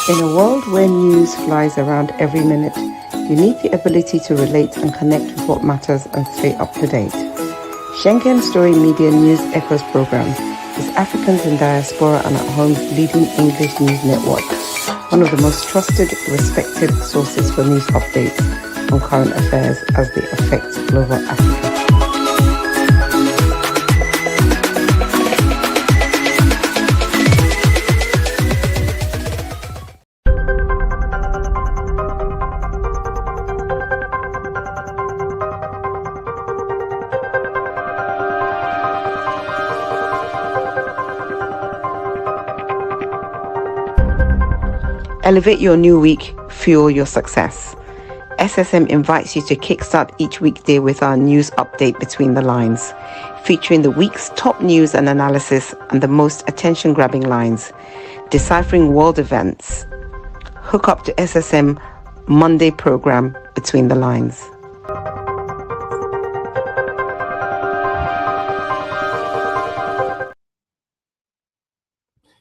In a world where news flies around every minute, you need the ability to relate and connect with what matters and stay up to date. Schengen Story Media News Echoes program is Africans in Diaspora and at Home's leading English news network, one of the most trusted, respected sources for news updates on current affairs as they affect global Africa. Elevate your new week, fuel your success. SSM invites you to kickstart each weekday with our news update Between the Lines, featuring the week's top news and analysis and the most attention-grabbing lines, deciphering world events. Hook up to SSM Monday program Between the Lines.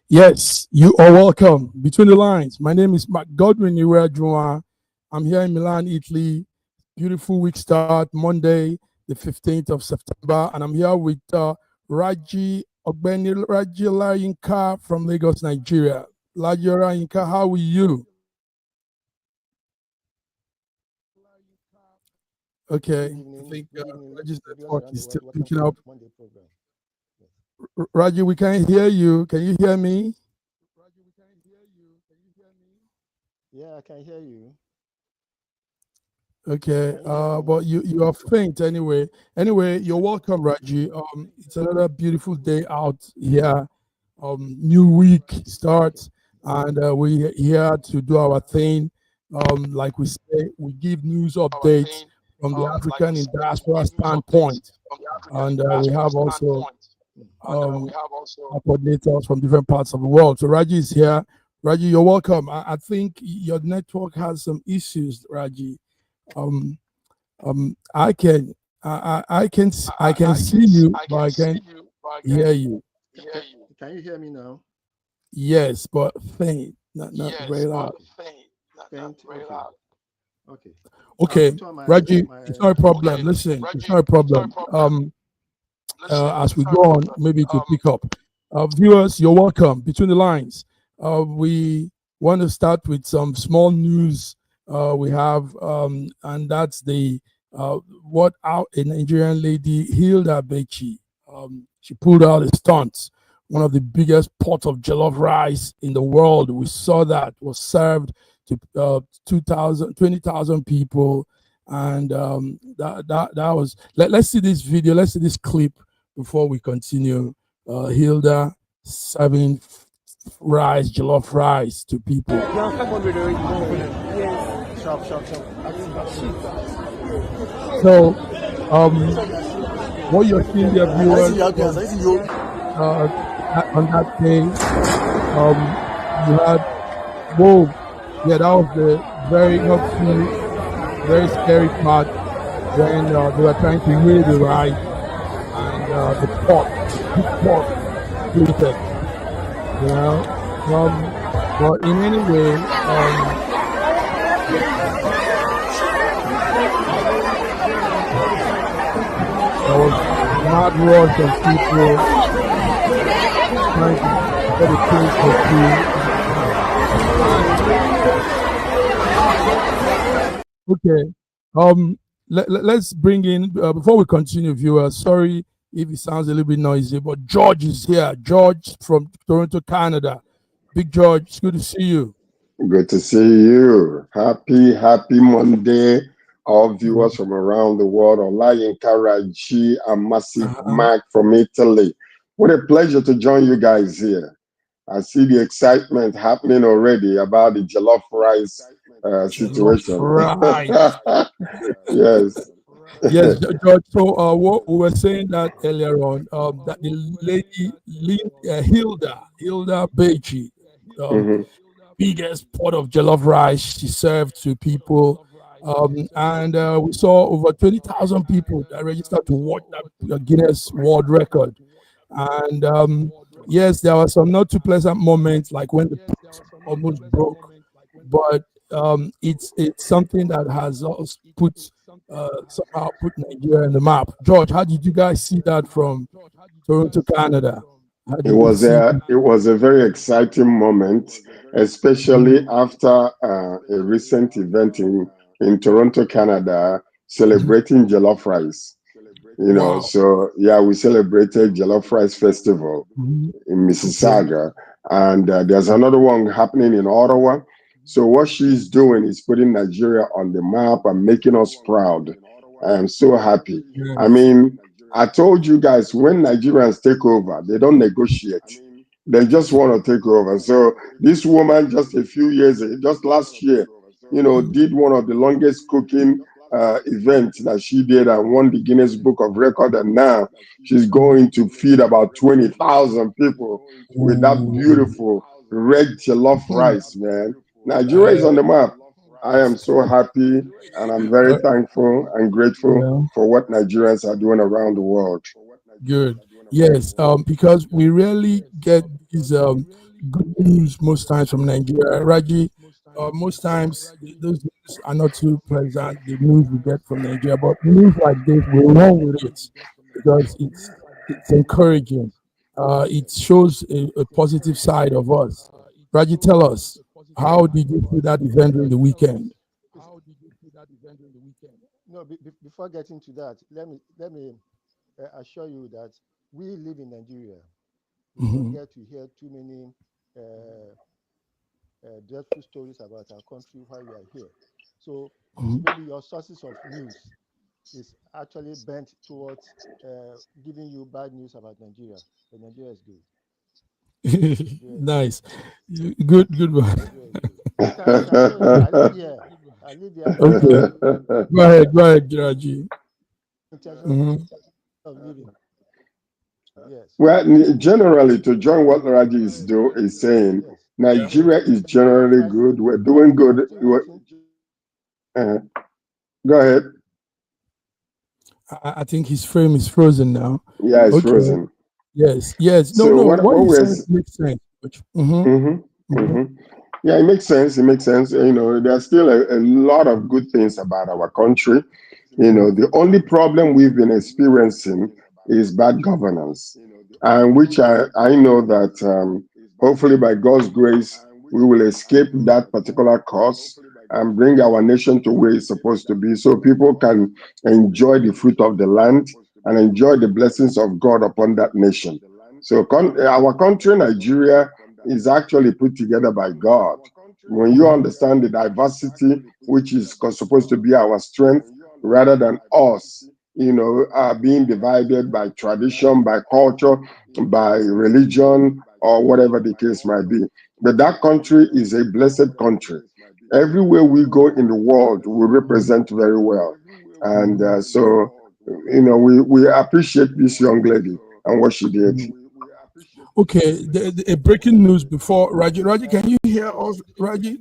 Yes, you are welcome. Between the Lines. My name is Matt Godwin Iweajua. I'm here in Milan, Italy. Beautiful week start, Monday, the 15th of September. And I'm here with Raji Layinka from Lagos, Nigeria. Raji Layinka, how are you? Okay, I think Raji's network is still picking up. Raji, we can't hear you. Can you hear me? Yeah, I can hear you. Okay, but you are faint anyway. Anyway, you're welcome, Raji. It's another beautiful day out here. New week starts, and we're here to do our thing. Like we say, we give news updates from the African in diaspora standpoint, and we have also coordinators from different parts of the world. So Raji is here. Raji, you're welcome. I think your network has some issues, Raji. I can see you, but I can't hear you. Can you hear me now? Yes, but faint, not very loud. Faint. Okay. Okay, Raji, it's not a problem. Listen, it's not a problem. As we go on, maybe to pick up. Viewers, you're welcome. Between the Lines, we want to start with some small news we have, and that's the what a Nigerian lady, Hilda Bechi, she pulled out a stunt. One of the biggest pots of jollof rice in the world. We saw that was served to 20,000 people, and that was. Let's see this video. Let's see this clip before we continue. Hilda serving rice, jollof rice to people. So, what you're seeing there, viewers, on that day, you had, whoa, yeah, that was the very helpful, very scary part when they were trying to weigh the rice and the pot plated, you know. But in any way, there was mad rush of people trying to get a taste of food. Okay, let's bring in, before we continue, viewers, sorry if it sounds a little bit noisy, but George is here. George from Toronto, Canada. Big George, it's good to see you. Good to see you. Happy Monday, all viewers from around the world. Olayinka Raji and Massive Mark from Italy. What a pleasure to join you guys here. I see the excitement happening already about the jollof rice situation. Yes. Yes, George. So what we were saying that earlier on, that the lady Hilda Bechi, biggest pot of jollof rice she served to people, and we saw over 20,000 people that registered to watch that Guinness World Record. And yes, there were some not too pleasant moments, like when the pot almost broke but it's something that has also somehow put Nigeria in the map. George, how did you guys see that from Toronto, Canada? How It did you was see? a very exciting moment, especially after a recent event in Toronto, Canada, celebrating jollof rice. Wow. So yeah, we celebrated Jollof Rice Festival Mhm. in Okay. Mississauga, and there's another one happening in Ottawa. So what she's doing is putting Nigeria on the map and making us proud. I am so happy. I Yes. mean, I told you guys when Nigerians take over, they don't negotiate. They just want to take over. So this woman, just a few years, just last year, did one of the longest cooking event that she did and won the Guinness Book of Record. And now she's going to feed about 20,000 people with that Ooh. beautiful red jollof rice, man. Nigeria is I, on the map. I am so happy and I'm very thankful and grateful yeah. for what Nigerians are doing around the world. Good. Yes, because we rarely get these good news most times from Nigeria. Raji, most times those news are not too pleasant, the news we get from Nigeria, but news like this, we run with it because it's encouraging. It shows a positive side of us. Raji, tell us, how did you see that event during the weekend? No, before getting to that, let me assure you that we live in Nigeria. We don't Mhm. get to hear too many dreadful stories about our country while we are here. So Mhm. maybe your sources of news is actually bent towards giving you bad news about Nigeria. But Nigeria is good. Nigeria is good. Nice. Good one. Nigeria is good. You can say it. I live here. I live here. I have Okay. Go ahead, Raji. intention Mhm. of living. Yes. Well, generally, to join what Raji is saying, Yes. Yeah. So Nigeria is the generally price, good. We're doing good. I think Uh, Go ahead. I think his frame is frozen now. Yeah, it's Okay. frozen. Yes. No, So no. what What what he we're said makes sense. Mm-hmm. mm-hmm, Mm-hmm. mm-hmm. Yeah, it makes sense. It makes sense. There's still a lot of good things about our country. The only problem we've been experiencing is bad governance, and which I know that hopefully by God's grace we will escape that particular course and bring our nation to where it's supposed to be, so people can enjoy the fruit of the land and enjoy the blessings of God upon that nation. So our country, Nigeria, is actually put together by God. When you Mm-hmm. understand the diversity, which is supposed to be our strength, rather than us, being divided by tradition, by culture, by religion, or whatever the case might be. But that country is a blessed country. Everywhere we go in the world, we represent very well. And Mm-hmm. so, we appreciate this young lady and what she did. Okay. A breaking news before Raji. Raji, can you hear us, Raji?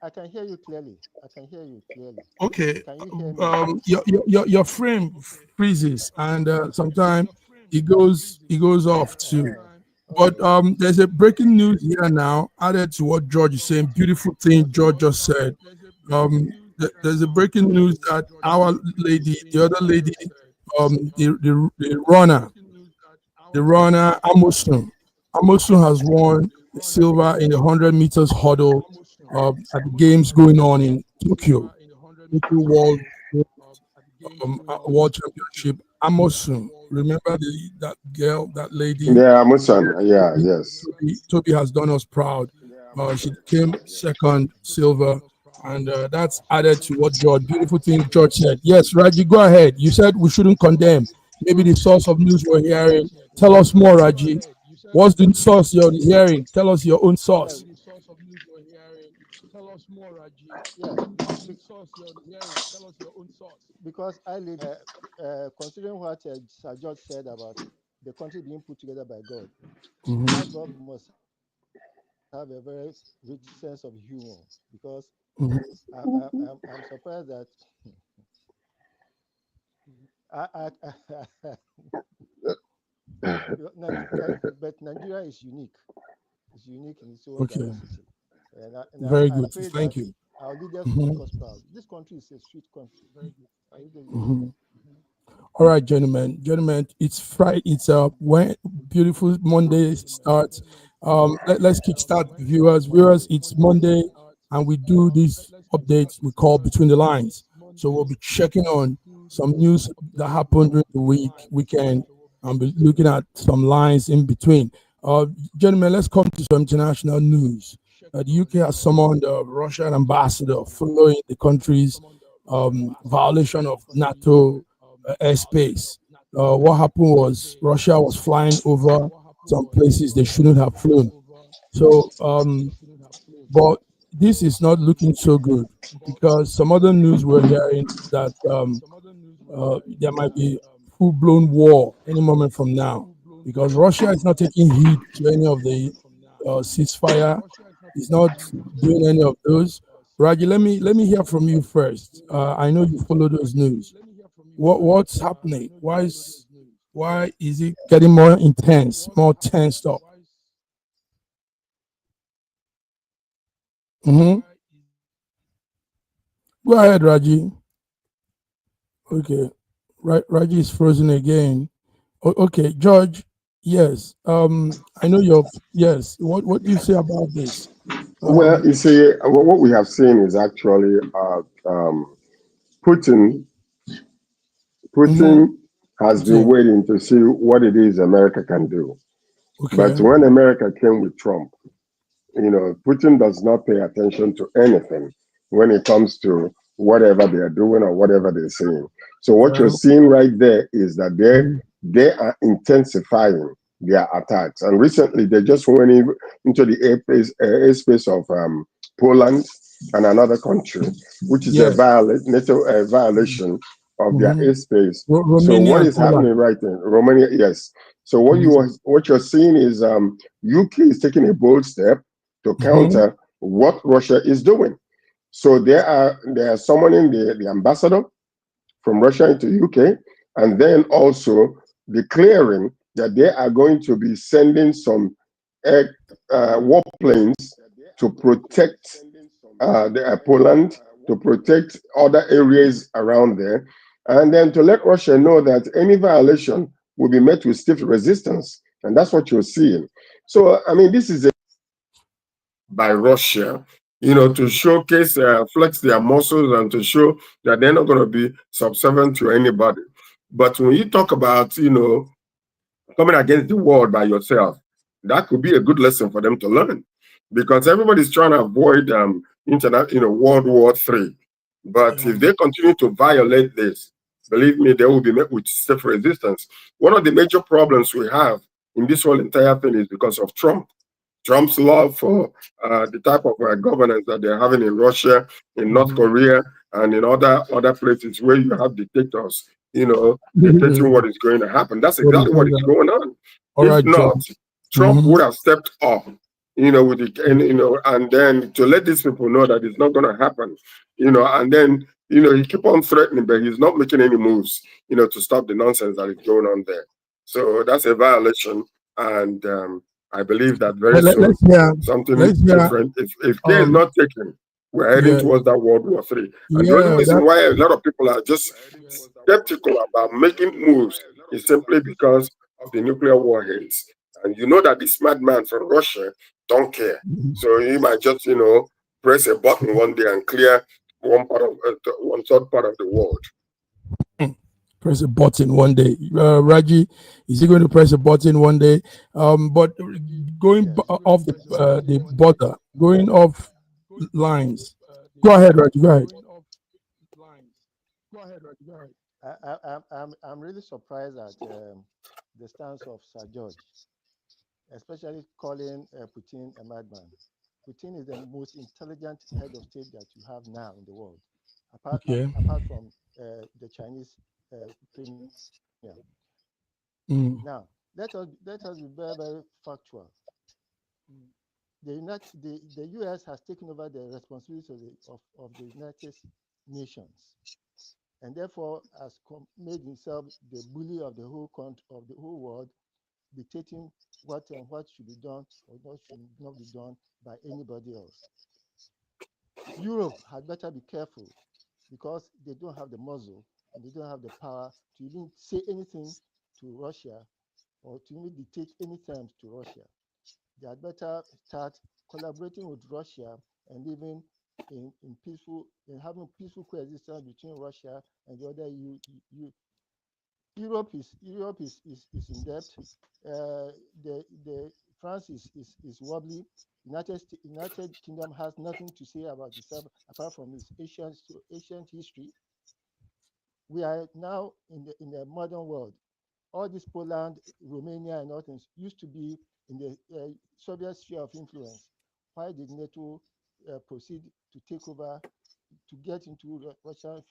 I can hear you clearly. I can hear you clearly. Okay. Can you hear me? Your frame freezes and sometimes it goes off too. But Okay. there's a breaking news here now added to what George is saying. Beautiful thing George just said. There's a breaking news that our lady, the other lady, the runner Amosun has won the silver in the 100 meters hurdle at the games going on in Tokyo World Championship. Amosun, remember that girl, that lady. Yeah, Musan. Yeah, yes. Toby has done us proud. She came second, silver, and that's added to what beautiful thing George said. Yes, Raji, go ahead. You said we shouldn't condemn. Maybe the source of news we're hearing. Tell us more, Raji. What's the source you're hearing? Tell us your own Yeah. source. Yeah. Be- because I live, considering what Sir George said about the country being put together by God, Mhm, that God must have a very rich sense of humor. Because mhm. I'm surprised that but Nigeria is unique. It's unique in its own Okay. diversity. And Very I good. pray Thank that you. our leaders will Mhm. make us proud. This country is a sweet country. Very good. I really love it. Mhm. All right, gentlemen, it's Friday. It's when beautiful Monday starts. Let's kickstart viewers. It's Monday, and we do these updates we call between the lines. So we'll be checking on some news that happened during the weekend, and be looking at some lines in between. Gentlemen, let's come to some international news. The UK has summoned the Russian ambassador following the country's violation of NATO airspace. What happened was Russia was flying over some places they shouldn't have flown. So, but this is not looking so good because some other news we're hearing that there might be full-blown war any moment from now because Russia is not taking heed to any of the ceasefire. It's not doing any of those. Raji, let me hear from you first. I know you follow those news. What's happening? Why is it getting more intense, more tensed up? Mm-hmm. Go ahead, Raji. Okay, Raji is frozen again. Okay, George. Yes. I know you're. Yes. What do you say about this? Well, you see, what we have seen is actually Putin. Mm-hmm. Putin has been Putin. waiting to see what it is America can do. But Okay. when America came with Trump, Putin does not pay attention to anything when it comes to whatever they are doing or whatever they're saying. So what you're Yeah. seeing right there is that Mhm. they are intensifying their attacks. And recently, they just went into the airspace of Poland and another country, which is a Yes. NATO violation of their Mm-hmm. airspace. So Romania what and is happening Poland. right there? Romania, yes. So Mm-hmm. what you're seeing is UK is taking a bold step to Mm-hmm. counter what Russia is doing. So they are summoning the ambassador from Russia into UK, and then also declaring that they are going to be sending some warplanes to protect Poland, to protect other areas around there, and then to let Russia know that any violation will be met with stiff resistance. And that's what you're seeing. So, I mean, this is by Russia, to showcase, flex their muscles and to show that they're not going to be subservient to anybody. But when you talk about, coming against the world by yourself, that could be a good lesson for them to learn, because everybody's trying to avoid internet, World War III. But Yeah. if they continue to violate this, believe me, they will be met with stiff resistance. One of the major problems we have in this whole entire thing is because of Trump. Trump's love for the type of governance that they're having in Russia, in North Mm-hmm. Korea, and in other places where you have dictators, dictating what is going to happen. That's What is exactly what going is on? going on. All If right, George. not, Trump Mm-hmm. would have stepped up, with the, and then to let these people know that it's not going to happen, and then, he keep on threatening, but he's not making any moves, to stop the nonsense that is going on there. So that's a violation, and I believe that very soon Let's hear. something Let's hear. different. If care is not taken, we're heading Yeah. towards that World War III. And the only Yeah. reason why a lot of people are just skeptical about making moves is simply because of the nuclear warheads. And you know that this madman from Russia don't care. So he might just, press a button one day and clear one third part of the world. Press a button one day. Raji, is he going to press a button one day? But going Yes. off the border, going off lines. Go ahead, Raji. Go ahead. I'm really surprised at the stance of Sir George, especially calling Putin a madman. Putin is the most intelligent head of state that you have now in the world, Okay. apart from the Chinese premier. Mm. Now, let us be very, very factual. The U.S. has taken over the responsibility of the United Nations, and therefore has made himself the bully of the whole country, of the whole world, dictating what should be done or what should not be done by anybody else. Europe had better be careful because they don't have the muscle and they don't have the power to even say anything to Russia or to even dictate any terms to Russia. They had better start collaborating with Russia and living in having peaceful coexistence between Russia and the other Europe is in debt. The France is wobbly. United Kingdom has nothing to say about itself apart from its ancient history. We are now in the modern world. All this Poland, Romania, and other things used to be in the Soviet sphere of influence. Why did NATO proceed to take over, to get into the Russian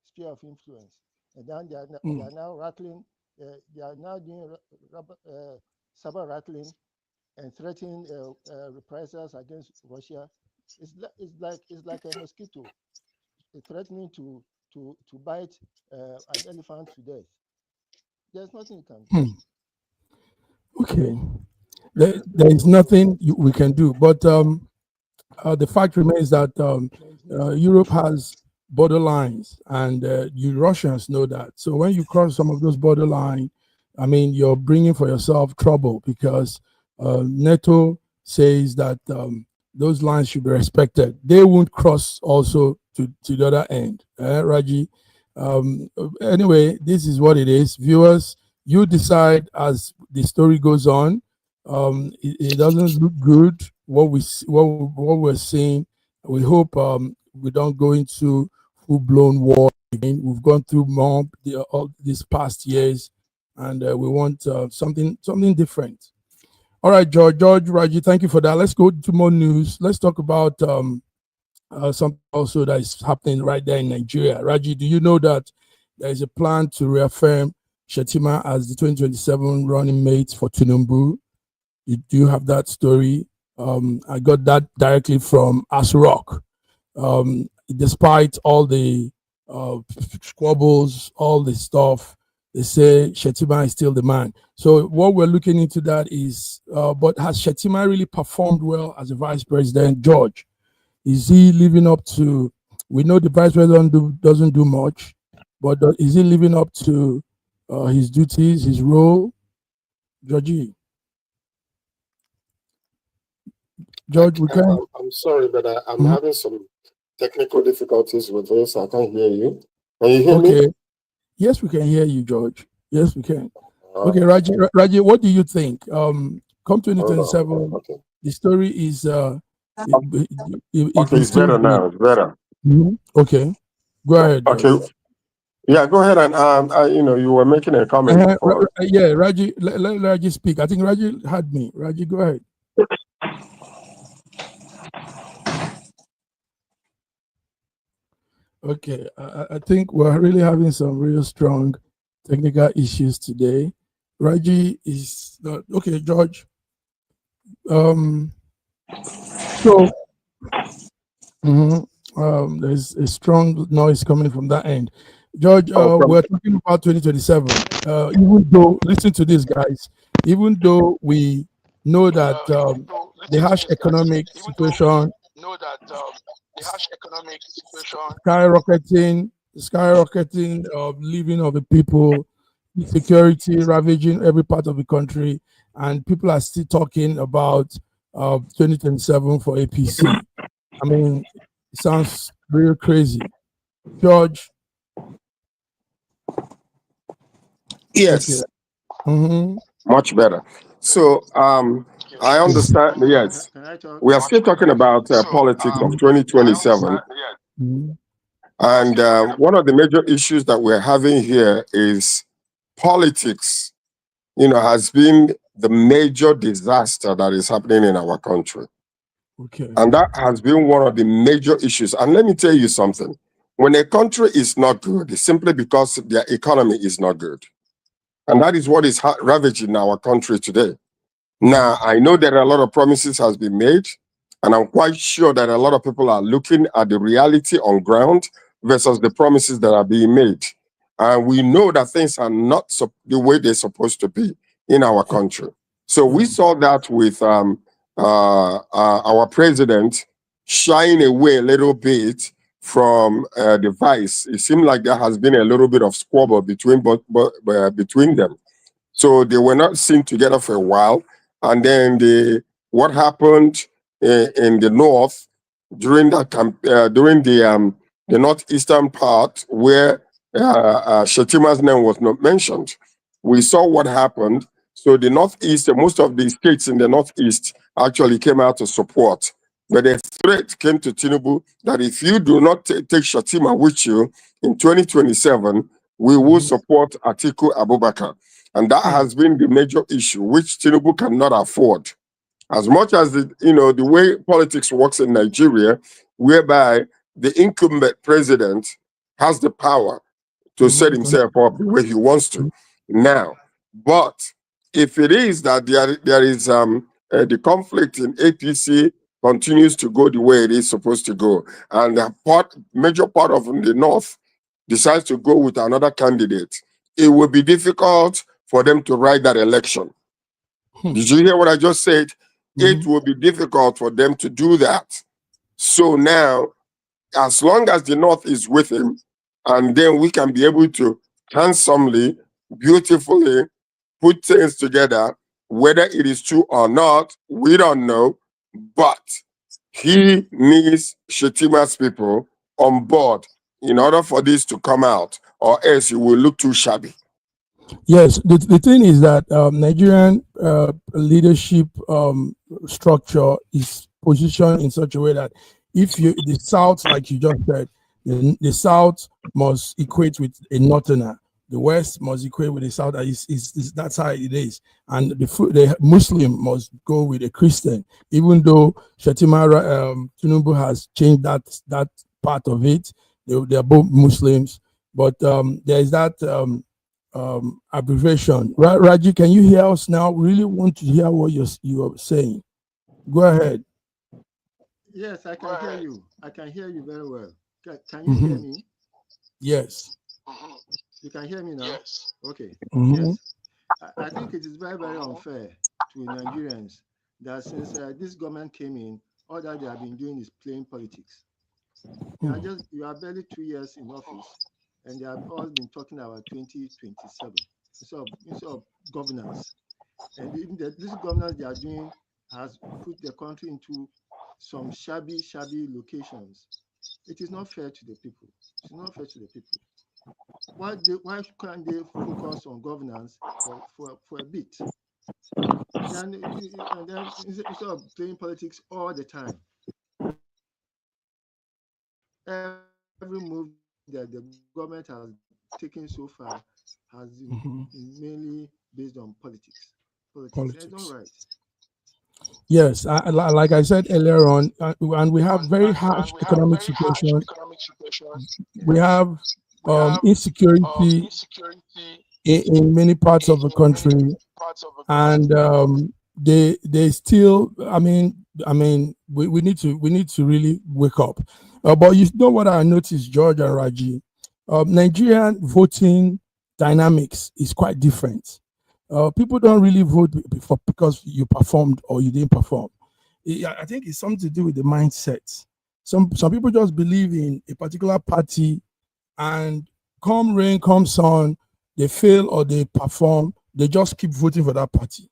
sphere of influence? And then they are now rattling. They are now doing saber rattling and threatening reprisals against Russia. It's like a mosquito threatening to bite an elephant to death. There's nothing you can do. Okay, there is nothing we can do, but the fact remains that Europe has borderlines, and you Russians know that. So when you cross some of those borderlines, I mean, you're bringing for yourself trouble, because NATO says that those lines should be respected. They won't cross also to the other end, Raji. Anyway, this is what it is. Viewers, you decide as the story goes on. It doesn't look good what we're seeing. We hope we don't go into full-blown war again. We've gone through more these past years, and we want something different. All right, George, Raji, thank you for that. Let's go to more news. Let's talk about something also that is happening right there in Nigeria. Raji, do you know that there is a plan to reaffirm Shettima as the 2027 running mate for Tinubu? Do you have that story? I got that directly from ASRock. Despite all the squabbles, all the stuff, they say Shettima is still the man. So what we're looking into that is, but has Shettima really performed well as a vice president, George? Is he living up to, we know the vice president doesn't do much, but is he living up to his duties, his role? Georgie? George, I'm sorry, but I'm having some technical difficulties with this. I can't hear you. Can you hear me? Yes, we can hear you, George. Yes, we can. Okay, Raji, what do you think? Come 2027, the story is it's better now. It's better. Okay, go ahead. Okay. Yeah, go ahead, and you were making a comment before. Yeah, Raji, let Raji speak. I think Raji had me. Raji, go ahead. Okay, I think we're really having some real strong technical issues today. Raji is not okay, George. There's a strong noise coming from that end. George, we're talking about 2027. Even though, listen to this, guys, even though we know that the harsh economic situation, skyrocketing living of the people, insecurity ravaging every part of the country, and people are still talking about 2027 for APC. I mean, it sounds real crazy. George? Yes. Okay. Much better. So I understand. Yes, we are still talking about politics of 2027. And one of the major issues that we're having here is politics, has been the major disaster that is happening in our country. Okay. And that has been one of the major issues. And let me tell you something. When a country is not good, it's simply because their economy is not good. And that is what is ravaging our country today. Now, I know that a lot of promises has been made, and I'm quite sure that a lot of people are looking at the reality on ground versus the promises that are being made. And we know that things are not the way they're supposed to be in our country. So we saw that with our president shying away a little bit from the vice. It seemed like there has been a little bit of squabble between between them. So they were not seen together for a while. And then what happened in the north during the northeastern part where Shetima's name was not mentioned, we saw what happened. So the northeast, most of the states in the northeast actually came out to support. But the threat came to Tinubu that if you do not take Shetima with you in 2027, we will support Atiku Abubakar. And that has been the major issue, which Tinubu cannot afford. As much as the way politics works in Nigeria, whereby the incumbent president has the power to set himself up the way he wants to. Now, but if it is that there is the conflict in APC continues to go the way it is supposed to go, and the major part of the North decides to go with another candidate, it will be difficult for them to ride that election. Did you hear what I just said? It will be difficult for them to do that. So now, as long as the North is with him, and then we can be able to handsomely, beautifully put things together, whether it is true or not, we don't know, but he needs Shetima's people on board in order for this to come out, or else it will look too shabby. Yes, the thing is that Nigerian leadership structure is positioned in such a way that if the South, like you just said, the South must equate with a Northerner. The West must equate with the South. That's how it is. And the Muslim must go with a Christian, even though Shetima Tinubu has changed that part of it. They are both Muslims, but there is that abbreviation. Raji, can you hear us now? We really want to hear what you're saying. Go ahead. Yes, I can hear you. I can hear you very well. Can you hear me? Yes. You can hear me now? Yes. Okay. Mm-hmm. Yes. I think it is very, very unfair to Nigerians that since this government came in, all that they have been doing is playing politics. You are barely 2 years in office, and they have all been talking about 2027 instead of governance. And this governance they are doing has put the country into some shabby locations. It is not fair to the people. It's not fair to the people. Why can't they focus on governance for a bit? And then instead of playing politics all the time, every move that the government has taken so far has been mainly based on politics. Politics. That's not right. Yes, like I said earlier on, and we have very harsh economic situation. We have insecurity in many parts of the country, and they still. I mean, we need to really wake up. But you know what I noticed, George and Raji, Nigerian voting dynamics is quite different. People don't really vote because you performed or you didn't perform. I think it's something to do with the mindset. Some people just believe in a particular party, and come rain, come sun, they fail or they perform, they just keep voting for that party.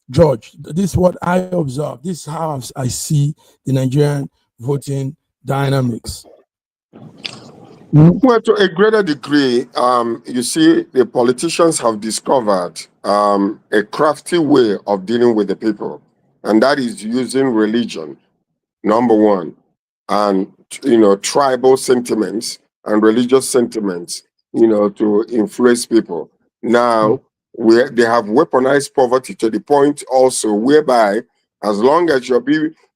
George, this is what I observe. This is how I see the Nigerian voting dynamics. Well, to a greater degree, you see, the politicians have discovered a crafty way of dealing with the people, and that is using religion, number one, and tribal sentiments and religious sentiments, to influence people. Now, they have weaponized poverty to the point also whereby, as long as you're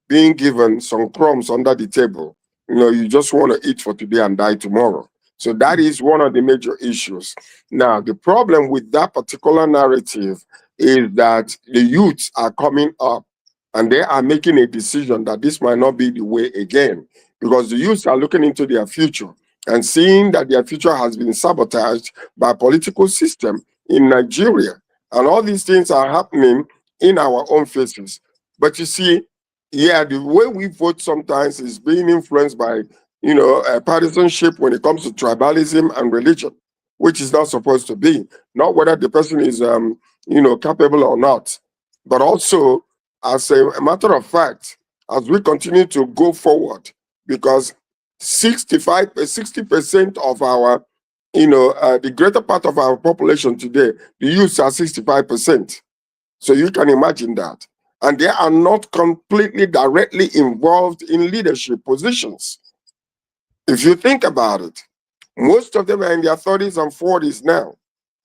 being given some crumbs under the table, you just want to eat for today and die tomorrow. So that is one of the major issues. Now, the problem with that particular narrative is that the youths are coming up and they are making a decision that this might not be the way again, because the youths are looking into their future and seeing that their future has been sabotaged by a political system in Nigeria. And all these things are happening in our own faces. But you see, yeah, the way we vote sometimes is being influenced by, partisanship when it comes to tribalism and religion, which is not supposed to be. Not whether the person is, capable or not, but also as a matter of fact, as we continue to go forward, because 60% of our, the greater part of our population today, the youths are 65%. So you can imagine that. And they are not completely directly involved in leadership positions. If you think about it, most of them are in their 30s and 40s now,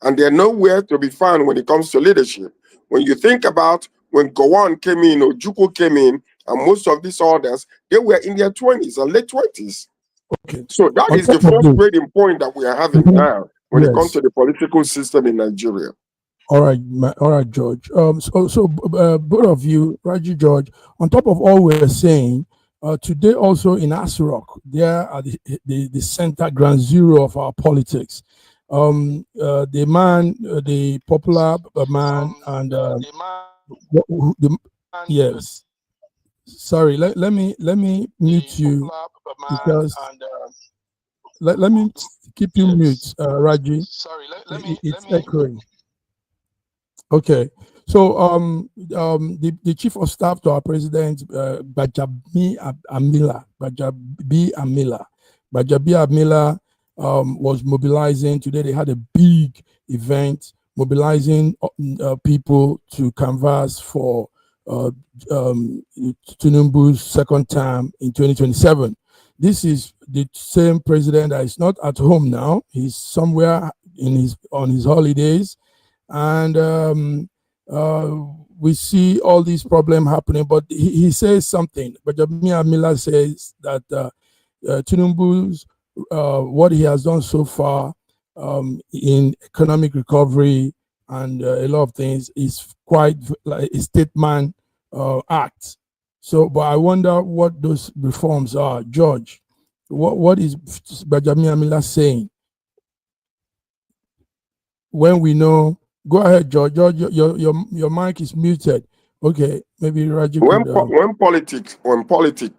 and they're nowhere to be found when it comes to leadership. When you think about when Gowon came in or Juku came in, and most of these others, they were in their 20s and late 20s. Okay. So that is the frustrating point that we are having now when it comes to the political system in Nigeria. All right, George. So both of you, Raji, George, on top of all we're saying, today also in Asrock, there are the center ground zero of our politics. The man, the popular man, and yes. Sorry, let me mute you because let me keep you mute, Raji. Sorry, it's echoing. Okay, so the chief of staff to our president, Bajabi Amila, was mobilizing today. They had a big event mobilizing people to canvass for Tinubu's second term in 2027. This is the same president that is not at home now. He's somewhere on his holidays. And we see all these problems happening, but he says something. But Jamia Miller says that Tinubu's what he has done so far in economic recovery and a lot of things is quite like a statesman act. So, but I wonder what those reforms are. George, what is Benjamin Miller saying? When we know, go ahead, George. George, your mic is muted. Okay, maybe Raji. When politics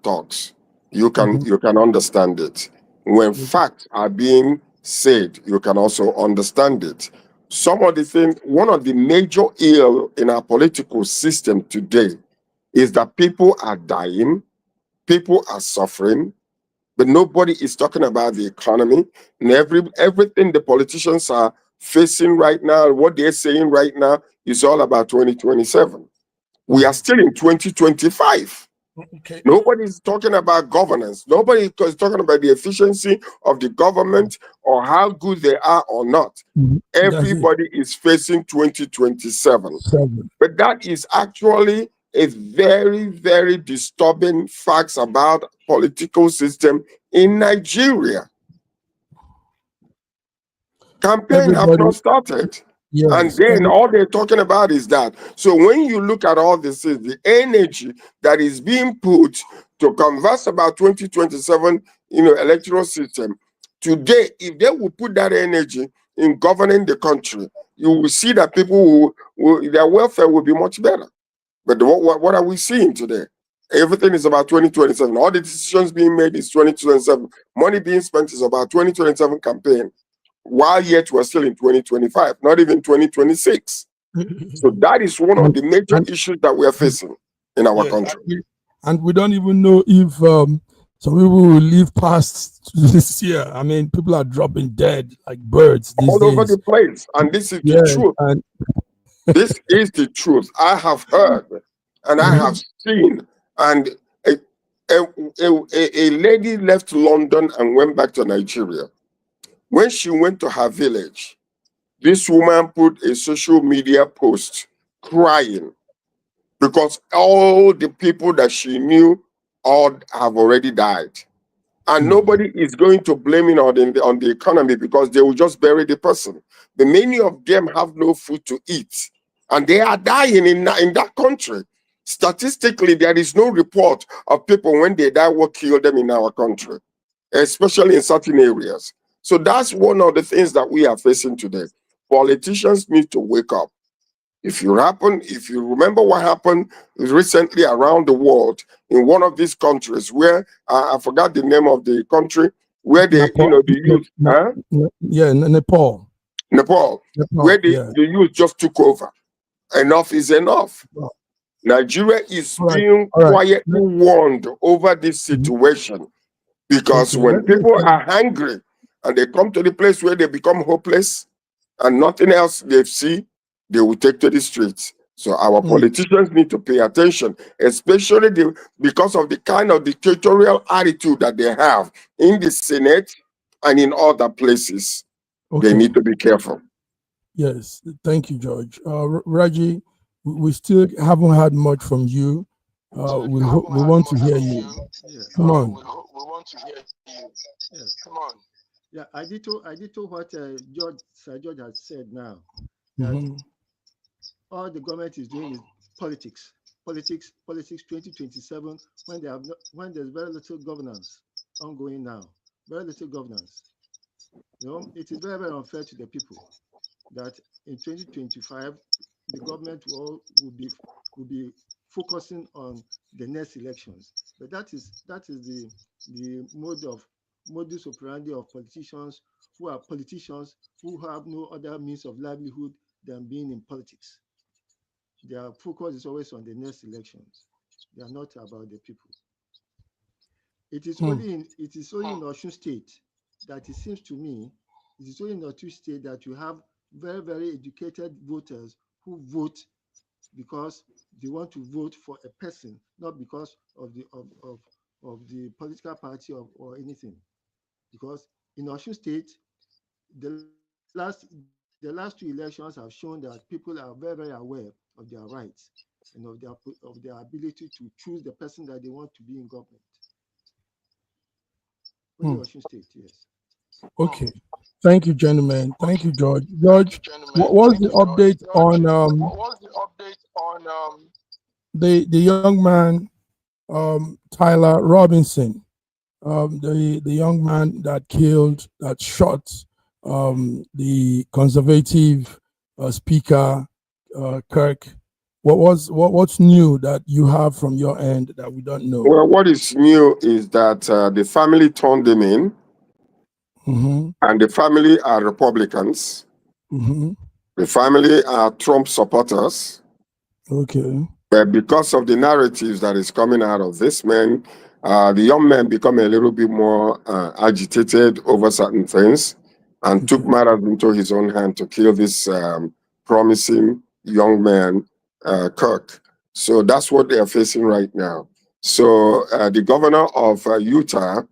talks, you can understand it. When facts are being said, you can also understand it. Some of the things, one of the major ill in our political system today is that people are dying, people are suffering, but nobody is talking about the economy and everything the politicians are facing right now. What they're saying right now is all about 2027. We are still in 2025. Okay. Nobody is talking about governance. Nobody is talking about the efficiency of the government or how good they are or not. Everybody is facing 2027. But that is actually a very, very disturbing facts about political system in Nigeria. Campaign have not started. Yes. And then all they're talking about is that. So when you look at all this, the energy that is being put to converse about 2027, electoral system, today, if they will put that energy in governing the country, you will see that people their welfare will be much better. But what are we seeing today? Everything is about 2027. All the decisions being made is 2027. Money being spent is about 2027 campaign. While yet we're still in 2025, not even 2026. So that is one of the major issues that we are facing in our country. And we don't even know if some people will live past this year. I mean, people are dropping dead like birds these all days. Over the place. And this is the truth. This is the truth. I have heard and I have seen. And a lady left London and went back to Nigeria. When she went to her village, this woman put a social media post crying because all the people that she knew all have already died. And nobody is going to blame it on the economy because they will just bury the person. But many of them have no food to eat. And they are dying in that country. Statistically, there is no report of people when they die what killed them in our country, especially in certain areas. So that's one of the things that we are facing today. Politicians need to wake up. If you remember what happened recently around the world in one of these countries where I forgot the name of the country where they, Nepal, the youth, Nepal, where the yeah. youth just took over. Enough is enough. Oh. Nigeria is All right. being quietly warned over this situation because when people are angry and they come to the place where they become hopeless and nothing else they see, they will take to the streets. So our politicians need to pay attention, especially because of the kind of dictatorial attitude that they have in the Senate and in other places. They need to be careful. Yes, thank you, George. Reggie, we still haven't heard much from you. We want to hear you. Come on. We want to hear you. Yes, come on. Yeah, I did to what Sir George has said now. That all the government is doing is politics. Politics 2027 when there's very little governance ongoing now. Very little governance. It is very, very unfair to the people that in 2025 the government will be focusing on the next elections. But that is the modus operandi of politicians who have no other means of livelihood than being in politics. Their focus is always on the next elections. They are not about the people. It is only in Osun State that it seems to me, it is only in Osun State that you have very, very educated voters who vote because they want to vote for a person, not because of the political party or anything. Because in Osun State, the last two elections have shown that people are very, very aware of their rights and of their ability to choose the person that they want to be in government. Only Osun State, yes. Okay. Thank you, gentlemen. Thank you, George. George, what was the update on the young man, Tyler Robinson, the young man that shot the conservative speaker Kirk? What's new that you have from your end that we don't know? Well, what is new is that the family turned him in. And the family are Republicans. The family are Trump supporters. Okay. But because of the narratives that is coming out of this man, the young man become a little bit more agitated over certain things and took matters into his own hand to kill this promising young man, Kirk. So that's what they are facing right now. So the governor of Utah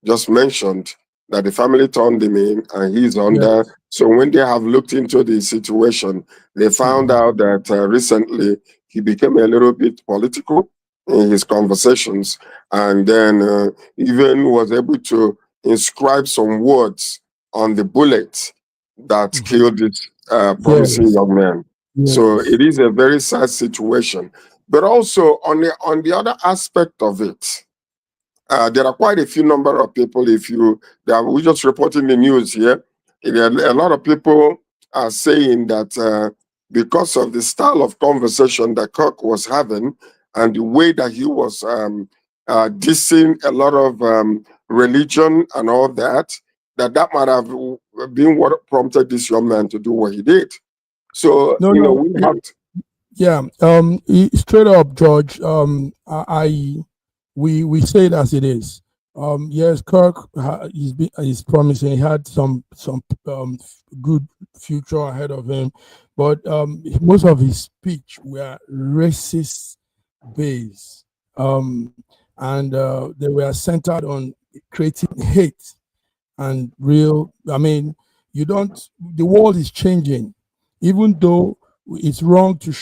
just mentioned that the family turned him in and he's under. Yes. So when they have looked into the situation, they found out that recently he became a little bit political in his conversations and then even was able to inscribe some words on the bullet that killed this promising young man. Yes. So it is a very sad situation. But also on the other aspect of it, there are quite a few number of people. We just reporting the news here. A lot of people are saying that because of the style of conversation that Kirk was having and the way that he was dissing a lot of religion and all that, that might have been what prompted this young man to do what he did. So we have to. Yeah. Straight up, George. We say it as it is. Yes, Kirk is promising. He had some good future ahead of him, but most of his speech were racist based, and they were centered on creating hate and real. I mean, the world is changing, even though it's wrong to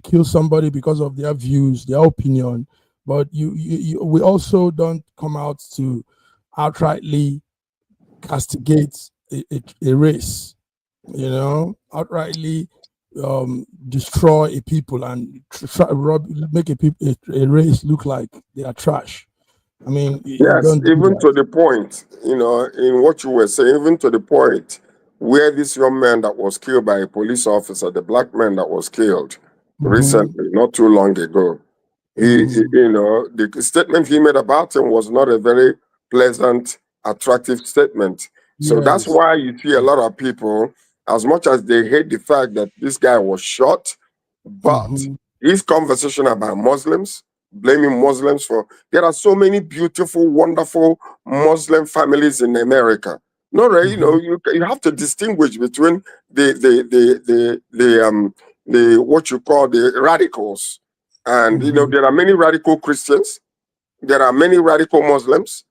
kill somebody because of their views, their opinion. But we also don't come out to outrightly castigate a race, outrightly destroy a people and make a race look like they are trash. I mean, yes, even to the point, in what you were saying, even to the point where this young man that was killed by a police officer, the black man that was killed, recently, not too long ago. The statement he made about him was not a very pleasant, attractive statement. So that's Yes. why you see a lot of people, as much as they hate the fact that this guy was shot, but his conversation about Muslims, blaming Muslims for, there are so many beautiful, wonderful Muslim families in America. No, right? You have to distinguish between the what you call the radicals. And there are many radical Christians, there are many radical Muslims,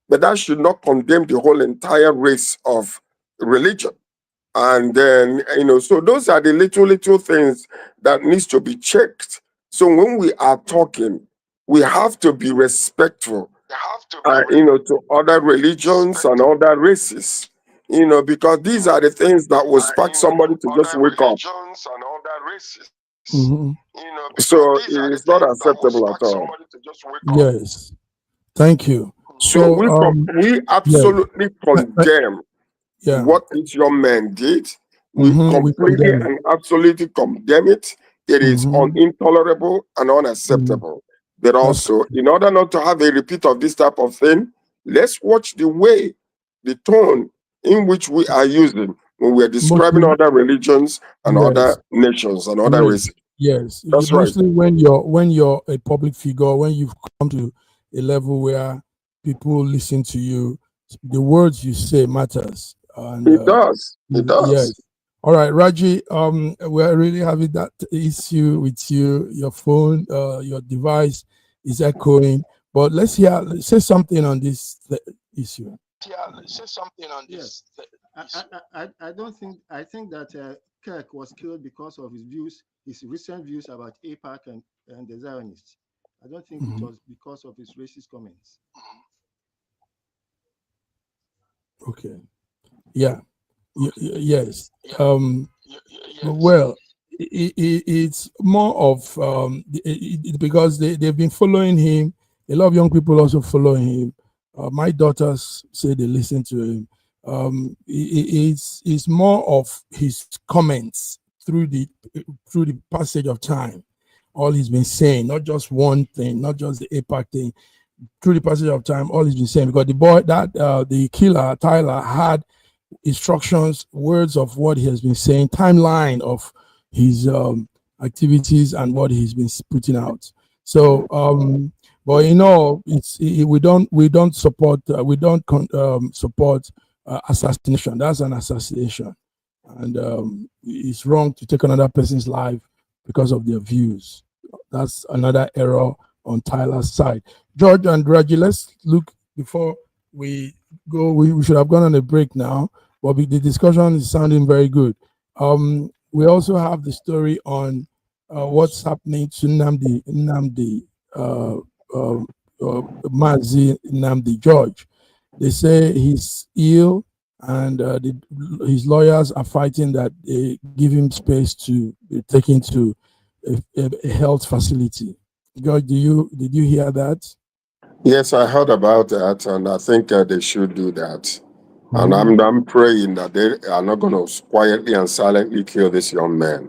but that should not condemn the whole entire race of religion. And then, so those are the little things that needs to be checked. So when we are talking, we have to be respectful, to other religions and other races, because these are the things that will spark somebody to just wake up. So it is not acceptable at all. Yes. Thank you. So we absolutely condemn what this young man did. We completely and absolutely condemn it. It is intolerable and unacceptable. But also, in order not to have a repeat of this type of thing, let's watch the tone in which we are using when we are describing other religions and other nations and other races. Yes, that's mostly right. when you're a public figure, when you've come to a level where people listen to you, the words you say matters. And, it does. It does. Yes. All right, Raji. We're really having that issue with you. Your phone, your device is echoing. But let's say something on this issue. Say something on this. I don't think. I think that Kirk was killed because of his recent views about APAC and the Zionists. I don't think it was because of his racist comments. Okay. Yeah. Yes. Well, it's more of because they've been following him. A lot of young people also following him. My daughters say they listen to him. It's more of his comments through the passage of time. All he's been saying, not just one thing, not just the APAC thing. Through the passage of time, all he's been saying, because the killer Tyler had instructions, words of what he has been saying, timeline of his activities and what he's been putting out. So, but we don't support support assassination. That's an assassination, and it's wrong to take another person's life because of their views. That's another error on Tyler's side. George and Reggie, let's look before we go. We should have gone on a break now, but the discussion is sounding very good. We also have the story on what's happening to Nnamdi Mazi Nnamdi George. They say he's ill, and his lawyers are fighting that they give him space to be taken to a health facility. George, did you hear that? Yes, I heard about that, and I think they should do that. And I'm praying that they are not going to quietly and silently kill this young man,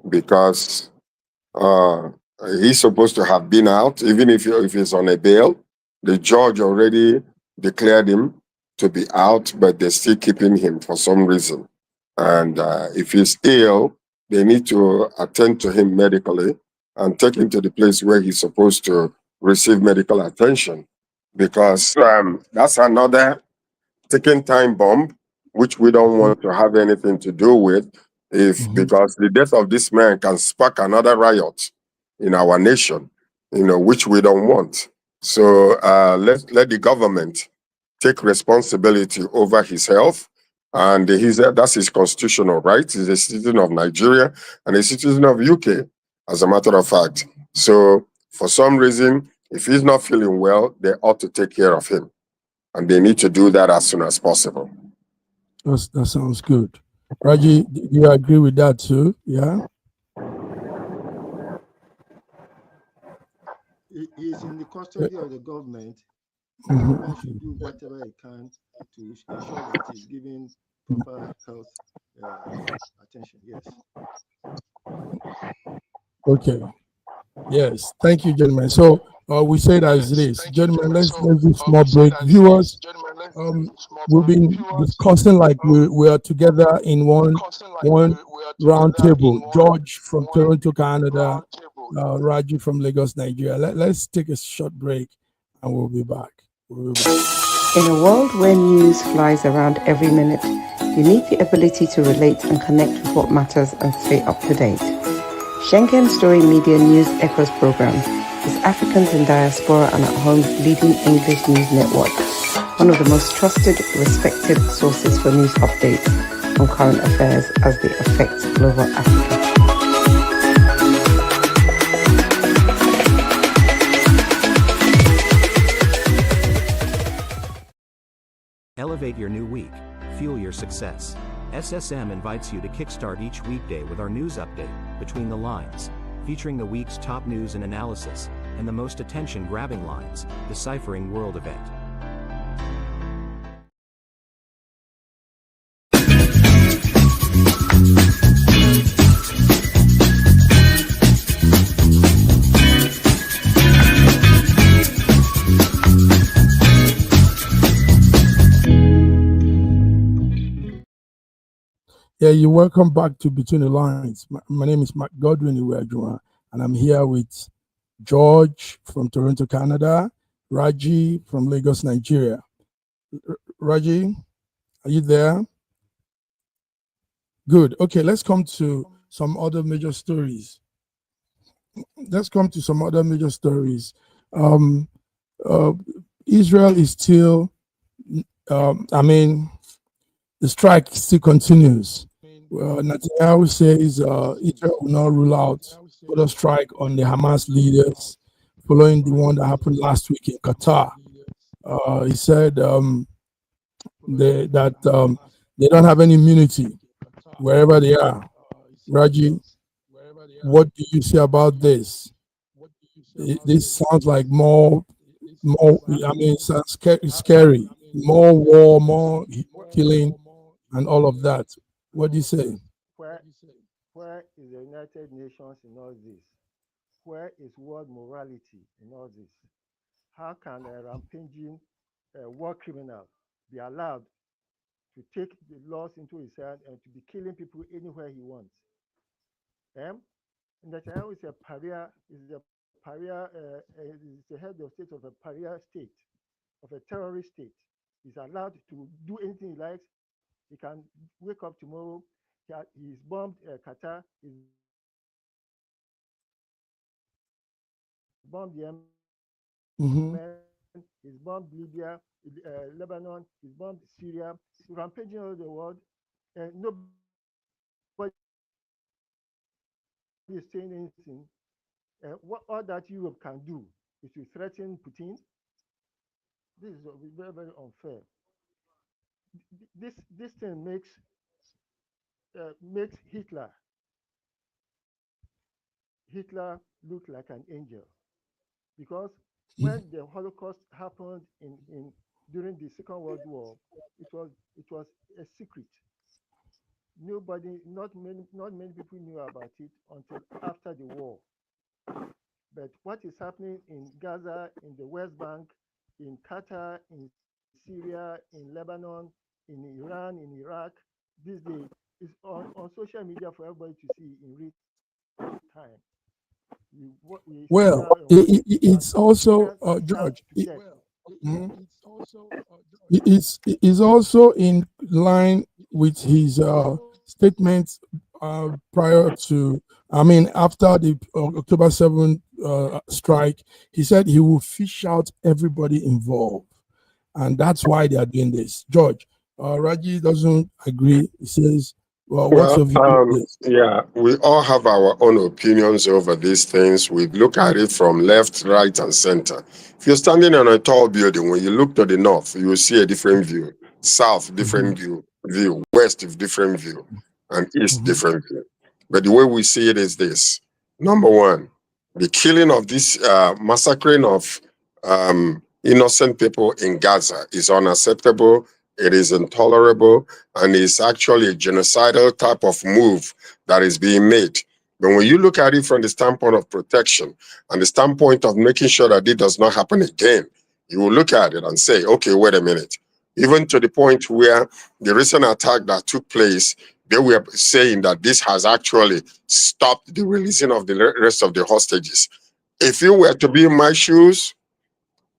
because he's supposed to have been out, even if he's on a bail. The judge already declared him to be out, but they're still keeping him for some reason. And if he's ill, they need to attend to him medically and take him to the place where he's supposed to receive medical attention, because that's another ticking time bomb, which we don't want to have anything to do with, because the death of this man can spark another riot in our nation, which we don't want. So let the government take responsibility over his health, and that's his constitutional right. He's a citizen of Nigeria and a citizen of UK, as a matter of fact. So for some reason, if he's not feeling well, they ought to take care of him, and they need to do that as soon as possible. That sounds good. Raji, do you agree with that too? Yeah. He's in the custody of the government. The government should do whatever it can to ensure that he's given proper health attention. Yes. Okay. Yes. Thank you, gentlemen. So we say it as it is. Gentlemen, let's do small break. Viewers, we've been discussing like we are together in one round table. George from Toronto, Canada, Raji from Lagos, Nigeria. Let's take a short break and we'll be back. In a world where news flies around every minute, you need the ability to relate and connect with what matters and stay up to date. Schengen Story Media News Echoes program is Africans in Diaspora and at Home's leading English news network, one of the most trusted, respected sources for news updates on current affairs as they affect global Africa. Elevate your new week. Fuel your success. SSM invites you to kickstart each weekday with our news update, Between the Lines, featuring the week's top news and analysis, and the most attention-grabbing lines, Deciphering World Event. Yeah, you're welcome back to Between the Lines. My name is Mark Godwin Iweajua, and I'm here with George from Toronto, Canada, Raji from Lagos, Nigeria. Raji, are you there? Good. Okay, let's come to some other major stories. Israel is still, the strike still continues. Netanyahu says Israel will not rule out further strike on the Hamas leaders following the one that happened last week in Qatar. He said they don't have any immunity wherever they are. Raji, what do you say about this? This sounds like more. It sounds scary. More war, more killing, and all of that. What do you say? Where is the United Nations in all this? Where is world morality in all this? How can a rampaging war criminal be allowed to take the laws into his hand and to be killing people anywhere he wants? Netanyahu is a pariah, is the head of state of a pariah state, of a terrorist state. He's allowed to do anything he likes. He can wake up tomorrow. He's bombed Qatar. He's bombed Yemen. He's bombed Libya, Lebanon. He's bombed Syria. He's rampaging all the world. And nobody is saying anything. What all that Europe can do is to threaten Putin. This is very, very unfair. This thing makes Hitler look like an angel, because when the Holocaust happened during the Second World War, it was a secret. Not many people knew about it until after the war. But what is happening in Gaza, in the West Bank, in Qatar, in Syria, in Lebanon, in Iran, in Iraq, these days is on social media for everybody to see in real time. It's also George. It's also in line with his statements prior to, after the October 7th strike. He said he will fish out everybody involved, and that's why they are doing this. George, Raji doesn't agree. He says, what's your view on this? Yeah, we all have our own opinions over these things. We look at it from left, right, and center. If you're standing on a tall building, when you look to the north, you will see a different view. South, different view. West, different view. And east, different view. But the way we see it is this. Number one, the killing of this massacring of innocent people in Gaza is unacceptable. It is intolerable, and it's actually a genocidal type of move that is being made. But when you look at it from the standpoint of protection and the standpoint of making sure that it does not happen again, you will look at it and say, okay, wait a minute. Even to the point where the recent attack that took place, they were saying that this has actually stopped the releasing of the rest of the hostages. If you were to be in my shoes,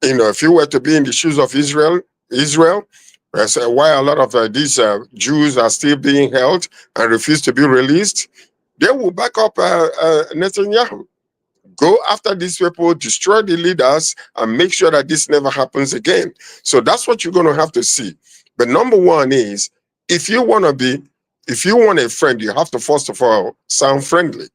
if you were to be in the shoes of Israel, why a lot of these Jews are still being held and refuse to be released, they will back up Netanyahu. Go after these people, destroy the leaders, and make sure that this never happens again. So that's what you're going to have to see. But number one is, if you want a friend, you have to first of all sound friendly.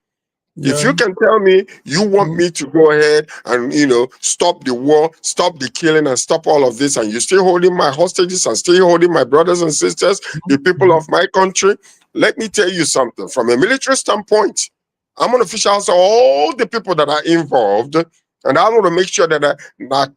Yeah. If you can tell me you want me to go ahead and stop the war, stop the killing, and stop all of this, and you're still holding my hostages and still holding my brothers and sisters, the people of my country, let me tell you something. From a military standpoint, I'm going to fish out all the people that are involved, and I want to make sure that I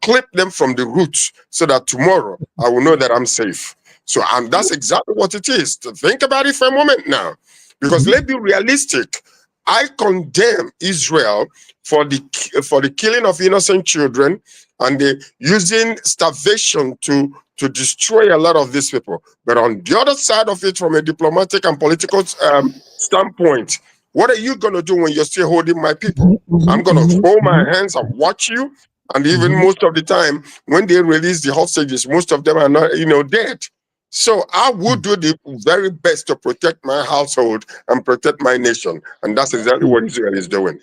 clip them from the roots so that tomorrow I will know that I'm safe. So that's exactly what it is. To think about it for a moment now, because let's be realistic. I condemn Israel for the killing of innocent children and the using starvation to destroy a lot of these people. But on the other side of it, from a diplomatic and political standpoint, what are you going to do when you're still holding my people? I'm going to fold my hands and watch you. And even most of the time, when they release the hostages, most of them are not, dead. So I would do the very best to protect my household and protect my nation. And that's exactly what Israel is doing.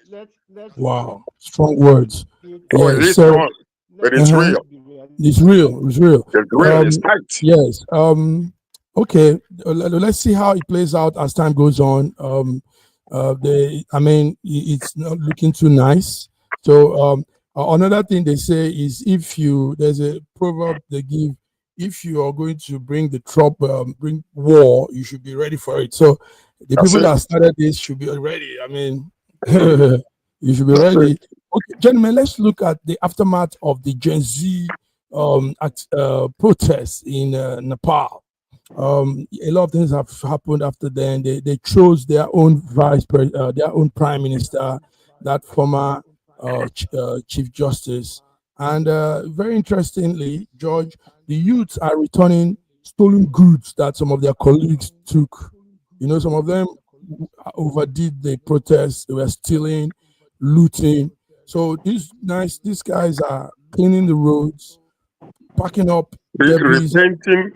Wow. Strong words. Oh, it is strong, but it's real. It's real. It's real. It's real. It's tight. Yes. Okay. Let's see how it plays out as time goes on. It's not looking too nice. So another thing they say is there's a proverb they give, if you are going to bring bring war, you should be ready for it. So the people that started this should be ready. I mean, you should be ready. Okay, gentlemen, let's look at the aftermath of the Gen Z protests in Nepal. A lot of things have happened after then. They chose their own their own prime minister, that former chief justice, and very interestingly, George, the youths are returning stolen goods that some of their colleagues took. Some of them overdid the protests. They were stealing, looting. So these guys are cleaning the roads, packing up, repenting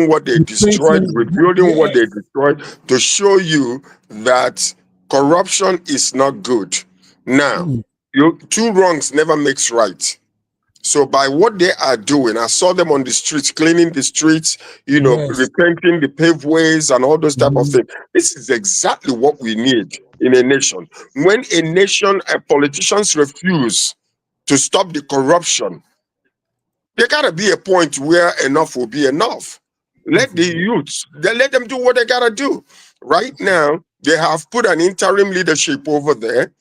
what they destroyed, rebuilding what they destroyed, to show you that corruption is not good. Now, two wrongs never makes right. So by what they are doing, I saw them on the streets, cleaning the streets, repainting the paved ways and all those type of things. This is exactly what we need in a nation. When a nation and politicians refuse to stop the corruption, there gotta be a point where enough will be enough. Let the youths, let them do what they gotta do. Right now, they have put an interim leadership over there,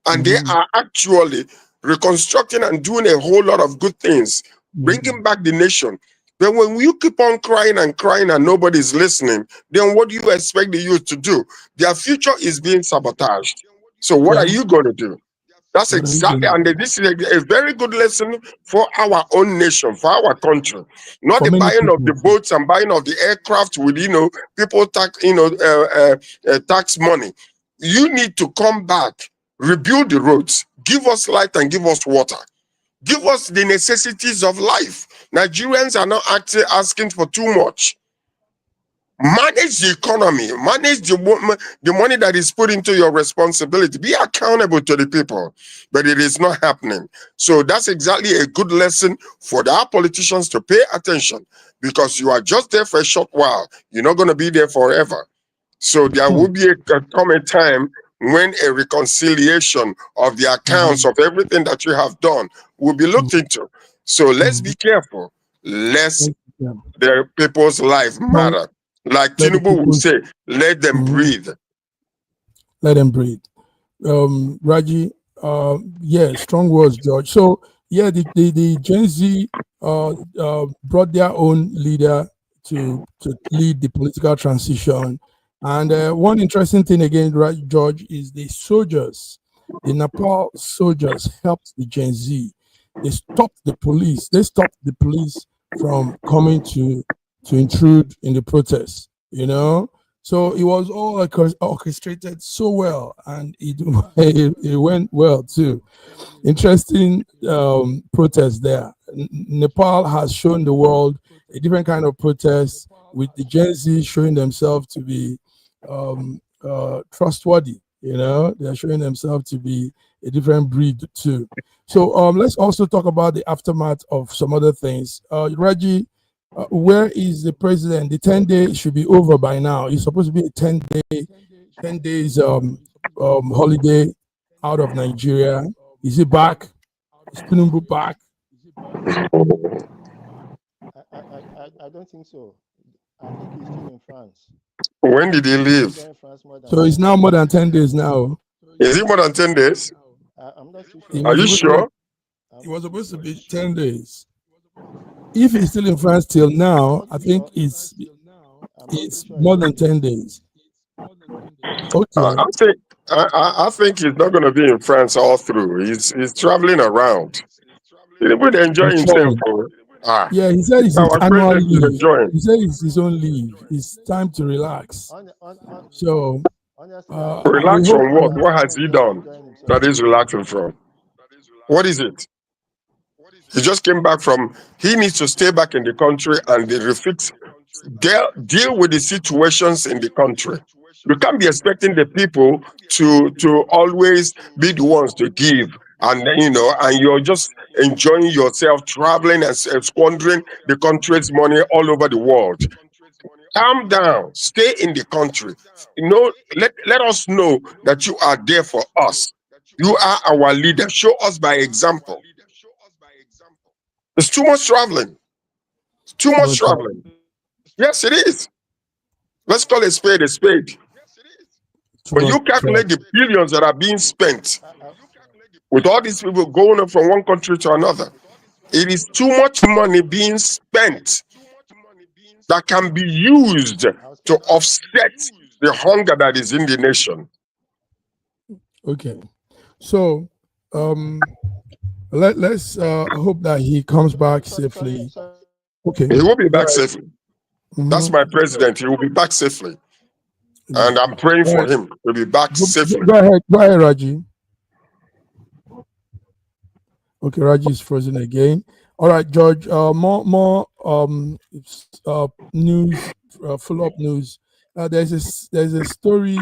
and they are actually reconstructing and doing a whole lot of good things, bringing back the nation. But when you keep on crying and nobody's listening, then what do you expect the youth to do? Their future is being sabotaged. So what are you going to do? That's exactly, and this is a very good lesson for our own nation, for our country. Not the buying of the boats and buying of the aircraft with people tax money. You need to come back, rebuild the roads, give us light and give us water, give us the necessities of life. Nigerians are not asking for too much. Manage the economy, manage the money that is put into your responsibility. Be accountable to the people, but it is not happening. So that's exactly a good lesson for our politicians to pay attention, because you are just there for a short while. You're not going to be there forever. So there will be a time when a reconciliation of the accounts of everything that you have done will be looked into. So let's be careful. Their people's life matter. Like Tinubu would say, let them breathe. Let them breathe. Raji, strong words, George. So the Gen Z brought their own leader to lead the political transition, And one interesting thing again, right, George, is the soldiers, the Nepal soldiers helped the Gen Z. They stopped the police. They stopped the police from coming to intrude in the protests. You know, so it was all orchestrated so well, and it went well too. Interesting protest there. Nepal has shown the world a different kind of protest, with the Gen Z showing themselves to be trustworthy. You know, they're showing themselves to be a different breed too. So let's also talk about the aftermath of some other things. Reggie, where is the president? The 10-day should be over by now. It's supposed to be a 10 days holiday out of Nigeria. Is he back? Is Tinubu back? I don't think so. I think he's still in France. When did he leave? So it's now more than 10 days now. Is it more than 10 days? I'm not too sure. Are you sure? It was supposed to be 10 days. If he's still in France till now, I think it's more than 10 days. Okay. I think he's not going to be in France all through. He's traveling around. He would enjoy himself. Yeah, he said it's his annual leave. He said it's his own leave. It's time to relax. So, relax from what? What has he done that he's relaxing from? What is it? He just came back from. He needs to stay back in the country and deal with the situations in the country. You can't be expecting the people to always be the ones to give. And and you're just enjoying yourself, traveling and squandering the country's money all over the world. Calm down, stay in the country. Let us know that you are there for us. You are our leader. Show us by example. It's too much traveling. Too much traveling. Yes, it is. Let's call a spade a spade. When you calculate the billions that are being spent with all these people going from one country to another, it is too much money being spent that can be used to offset the hunger that is in the nation. Okay. So let's hope that he comes back safely. Okay. He will be back safely. That's my president. He will be back safely. And I'm praying for him to be back safely. Go ahead, Raji. Okay, Raji is frozen again. All right, George. More news, follow-up news. There's a story.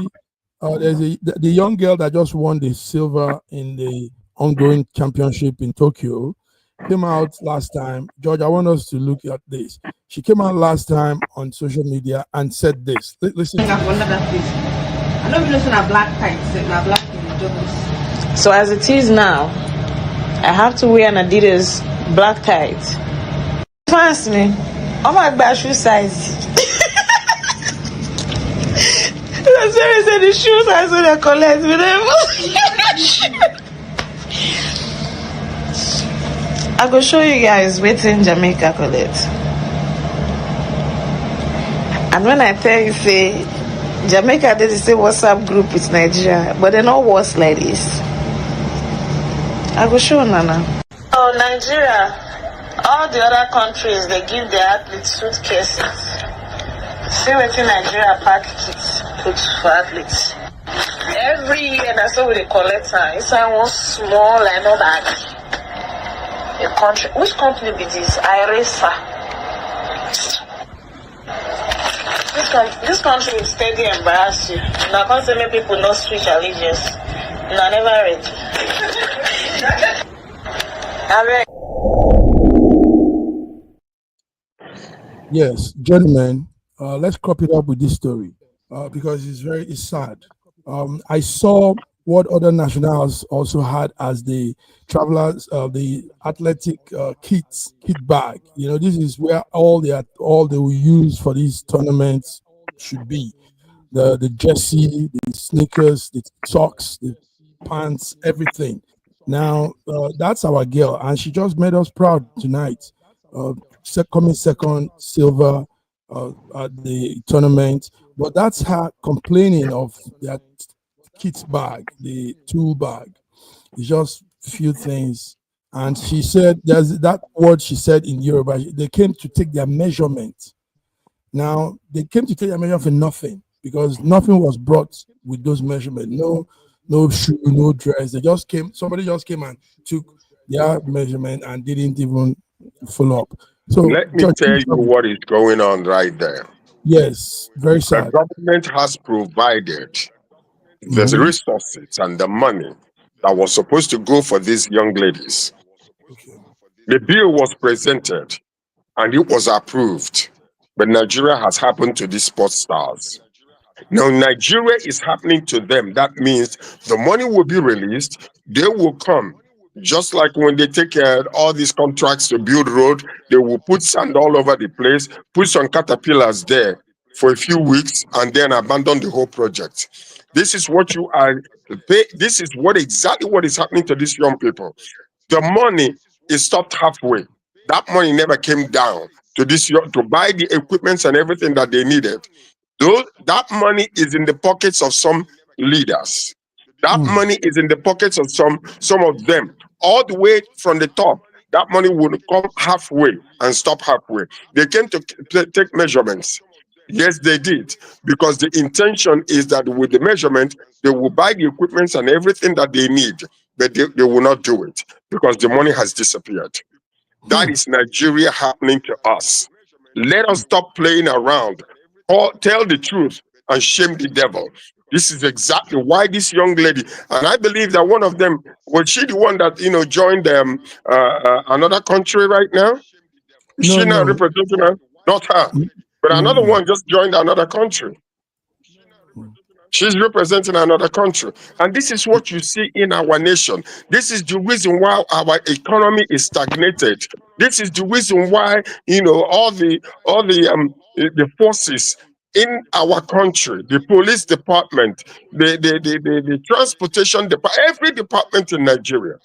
The young girl that just won the silver in the ongoing championship in Tokyo came out last time. George, I want us to look at this. She came out last time on social media and said this. Listen. I know you listen to black tights, black. So as it is now, I have to wear an Adidas black tight. Fancy me. Oh my gosh, shoe size. That's why I said the shoe size when I collect with them. I go show you guys waiting Jamaica collect. And when I tell you, say Jamaica did the same WhatsApp group with Nigeria, but they're not worse like this. I go show Nana. Oh, Nigeria, all the other countries, they give their athletes suitcases. See what in Nigeria pack kits put for athletes. Every year, that's what they collect now. It's one small, like no bag. A country, which company be this? Iresa. This country will steady embarrass you. Now, constantly people not switch allegiance. No, never ready. Yes, gentlemen, let's crop it up with this story because it's sad. I saw what other nationals also had as the travelers, the athletic kit bag. This is where all they will use for these tournaments should be. The jersey, the sneakers, the socks, the pants, everything. Now, that's our girl, and she just made us proud tonight. Coming second silver at the tournament. But that's her complaining of that kit bag, the tool bag. It's just few things. And she said, there's that word she said in Yoruba, they came to take their measurement. Now, they came to take their measurement for nothing because nothing was brought with those measurements. No shoe, no dress. They just came, somebody just came and took their measurement and didn't even follow up. So, Let me tell you what is going on right there. Yes, very The sad. government has provided the resources and the money that was supposed to go for these young ladies. Okay. The bill was presented and it was approved. But Nigeria has happened to these sports stars. Now, Nigeria is happening to them. That means the money will be released. They will come. Just like when they take all these contracts to build road, they will put sand all over the place, put some caterpillars there for a few weeks, and then abandon the whole project. This is what you are. This is exactly what is happening to these young people. The money is stopped halfway. That money never came down to to buy the equipments and everything that they needed. That money is in the pockets of some leaders. That money is in the pockets of some of them. All the way from the top, that money would come halfway and stop halfway. They came to take measurements. Yes, they did. Because the intention is that with the measurement, they will buy the equipments and everything that they need. But they will not do it because the money has disappeared. That is Nigeria happening to us. Let us stop playing around. Or tell the truth and shame the devil. This is exactly why this young lady, and I believe that one of them, was she the one that joined another country right now? Is she now representing her? Not her, but another one just joined another country. She's representing another country. And this is what you see in our nation. This is the reason why our economy is stagnated. This is the reason why, all the forces in our country, the police department, the transportation department, every department in Nigeria,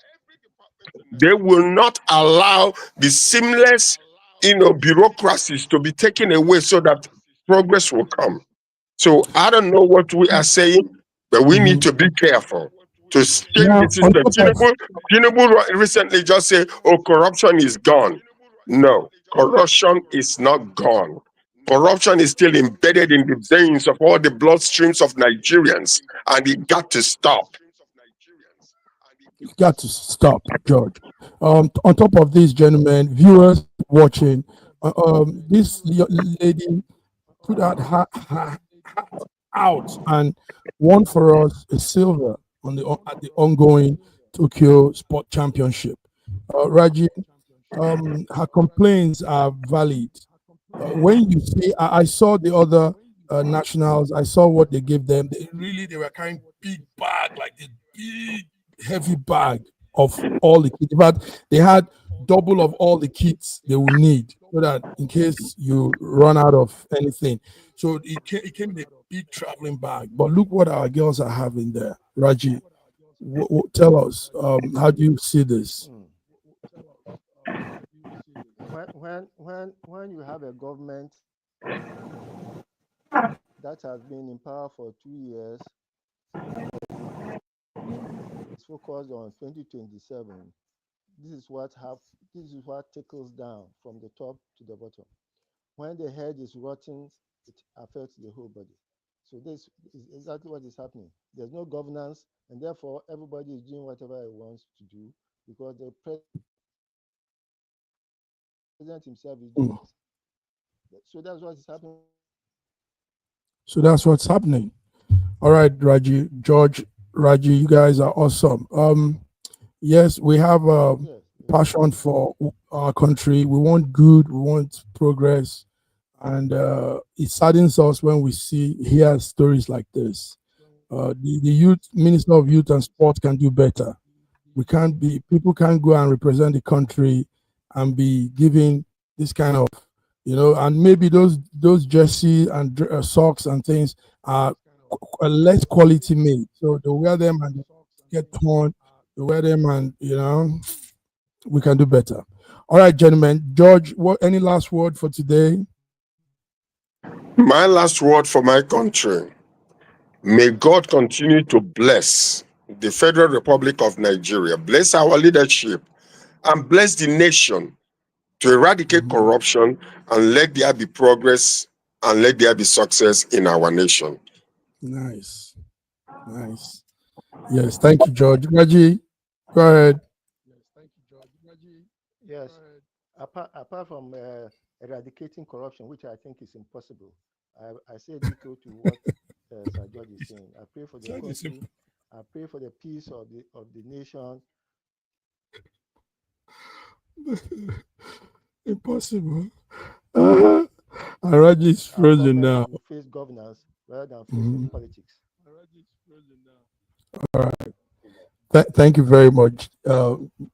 they will not allow the seamless, bureaucracies to be taken away so that progress will come. So I don't know what we are saying, but we need to be careful to change the system. Tinubu recently just said, "Oh, corruption is gone." No, corruption is not gone. Corruption is still embedded in the veins of all the bloodstreams of Nigerians, and it got to stop. It's got to stop, George. On top of this, gentlemen, viewers watching, this lady put out her out and won for us a silver at the ongoing Tokyo Sport Championship. Raji, her complaints are valid. When you see, I saw the other nationals, I saw what they gave them. They were carrying big bag, like this big, heavy bag of all the kits. In fact, they had double of all the kits they will need so that in case you run out of anything. So it came in a big traveling bag. But look what our girls are having there. Raji, tell us, how do you see this? When you have a government that has been in power for 2 years, it's focused on 2027. This is what trickles down from the top to the bottom. When the head is rotting, it affects the whole body. So this is exactly what is happening. There's no governance, and therefore everybody is doing whatever he wants to do because the president himself is doing it. So that's what is happening. So that's what's happening. All right, Raji, George, Raji, you guys are awesome. Yes, we have a passion for our country. We want good, we want progress. And it saddens us when we hear stories like this. The Minister of Youth and Sport can do better. People can't go and represent the country and be giving this kind of, and maybe those jerseys and socks and things are less quality made. So they wear them and get torn. They wear them and, we can do better. All right, gentlemen. George, any last word for today? My last word for my country. May God continue to bless the Federal Republic of Nigeria, bless our leadership, and bless the nation to eradicate corruption, and let there be progress and let there be success in our nation. Nice. Nice. Yes, thank you, George. Reggie, go ahead. Yes, apart from eradicating corruption, which I think is impossible, I say ditto to what Sir George is saying. I pray for the country. I pray for the peace of the nation. Impossible. Reggie is frozen now. Face governance rather than facing politics. All right. Thank you very much,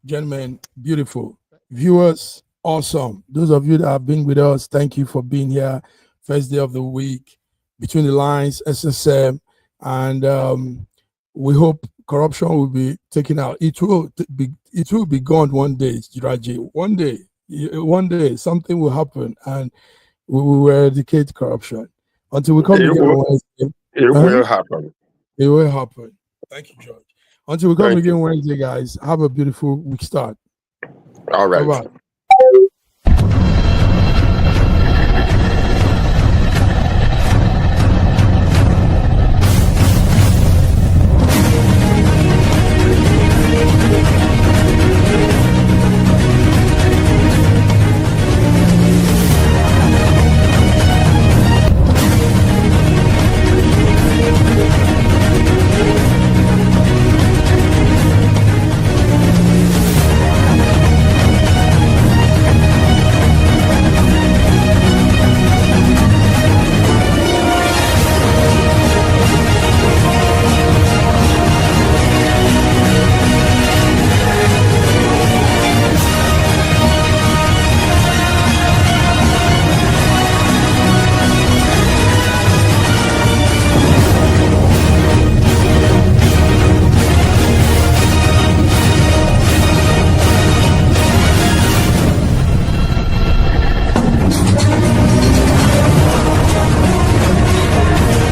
gentlemen. Beautiful. Viewers, awesome. Those of you that have been with us, thank you for being here. First day of the week, Between the Lines, SSM, and we hope corruption will be taken out. It will be gone one day, Raji. One day, something will happen, and we will eradicate corruption. Until we come again on Wednesday. It will happen. It will happen. Thank you, George. Until we come again Wednesday, guys, have a beautiful week start. All right. Bye-bye.